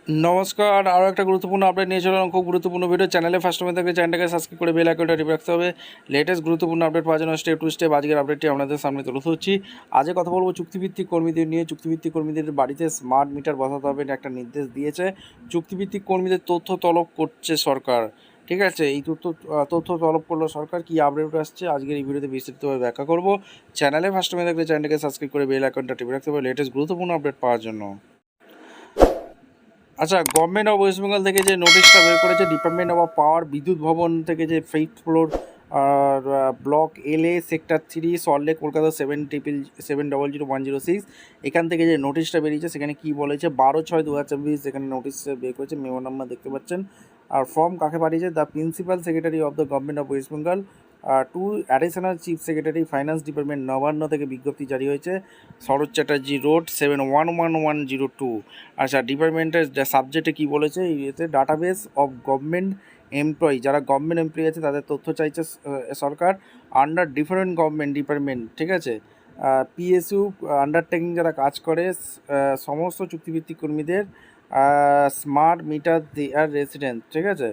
নমস্কার, আরও একটা গুরুত্বপূর্ণ আপডেট নিয়ে চললাম। খুব গুরুত্বপূর্ণ ভিডিও। চ্যানেলে ফার্স্ট টাইম থাকলে চ্যানেলটাকে সাবস্ক্রাইব করে বেল আইকনটা টিপে রাখতে হবে। লেটেস্ট গুরুত্বপূর্ণ আপডেট পাওয়ার জন্য স্টেপ টু স্টেপ আজকের আপডেটটি আপনাদের সামনে তুলে ধরছি। আজকে কথা বলবো চুক্তিভিত্তিক কর্মীদের নিয়ে। চুক্তিভিত্তিক কর্মীদের বাড়িতে স্মার্ট মিটার বসাতে হবে একটা নির্দেশ দিয়েছে। চুক্তিভিত্তিক কর্মীদের তথ্য তলব করছে সরকার। ঠিক আছে, এই তথ্য তলব করলো সরকার। কি আপডেট আসছে আজকের এই ভিডিওতে বিস্তারিতভাবে ব্যাখ্যা করবো। চ্যানেলে ফার্স্ট টাইম থাকলে চ্যানেলটাকে সাবস্ক্রাইব করে বেল আইকনটা টিপে রাখতে হবে লেটেস্ট গুরুত্বপূর্ণ আপডেট পাওয়ার জন্য। আচ্ছা, গভর্নমেন্ট অফ ওয়েস্ট বেঙ্গল থেকে যে নোটিশটা বের করেছে, ডিপার্টমেন্ট অফ পাওয়ার বিদ্যুৎ ভবন থেকে, যে 5th ফ্লোর আর block LA sector 3 Salt Lake Kolkata 7000106, এখান থেকে যে নোটিশটা বেরিয়েছে সেখানে কি বলেছে 12/6/2024 এখানে নোটিশ বের করেছে। মেমো নাম্বার দেখতে পাচ্ছেন। আর ফর্ম কাকে পাঠিয়েছে? The principal secretary of the government of West Bengal to additional chief secretary finance department, Nabanna থেকে বিজ্ঞপ্তি জারি হয়েছে। শরৎ চ্যাটার্জি রোড 711102। আচ্ছা, ডিপার্টমেন্টের সাবজেক্টে কী বলেছে? এতে ডাটাবেস অফ গভর্নমেন্ট এমপ্লয়ি, যারা গভর্নমেন্ট এমপ্লয়ি আছে তাদের তথ্য চাইছে সরকার আন্ডার ডিফারেন্ট গভর্নমেন্ট ডিপার্টমেন্ট। ঠিক আছে, PSU আন্ডারটেকিং যারা কাজ করে, সমস্ত চুক্তিভিত্তিক কর্মীদের স্মার্ট মিটার দেয়ার রেসিডেন্স। ঠিক আছে,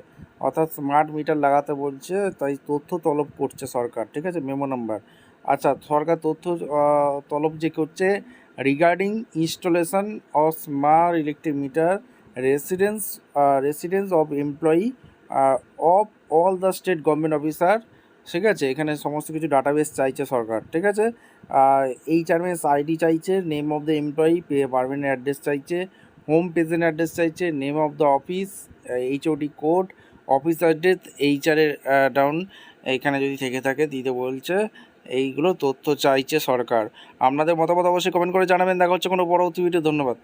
অর্থাৎ স্মার্ট মিটার লাগাতে বলছে, তাই তথ্য তলব করছে সরকার। ঠিক আছে, মেমো নাম্বার। আচ্ছা, সরকার তথ্য তলব যে করছে regarding installation of smart electric metre residence of employee of all the state government officer. ঠিক আছে, এখানে সমস্ত কিছু ডাটাবেস চাইছে সরকার। ঠিক আছে, HRMS ID চাইছে, name of the employee, permanent address চাইছে, হোম প্রেজেন্ট অ্যাড্রেস চাইছে, name of the office, HOD code, office address, HR এর ডাউন এইখানে যদি থেকে থাকে দিতে বলছে। এইগুলো তথ্য চাইছে সরকার। আপনাদের মতামত অবশ্যই কমেন্ট করে জানাবেন। দেখা হচ্ছে কোনো পরবর্তী ভিডিও। ধন্যবাদ।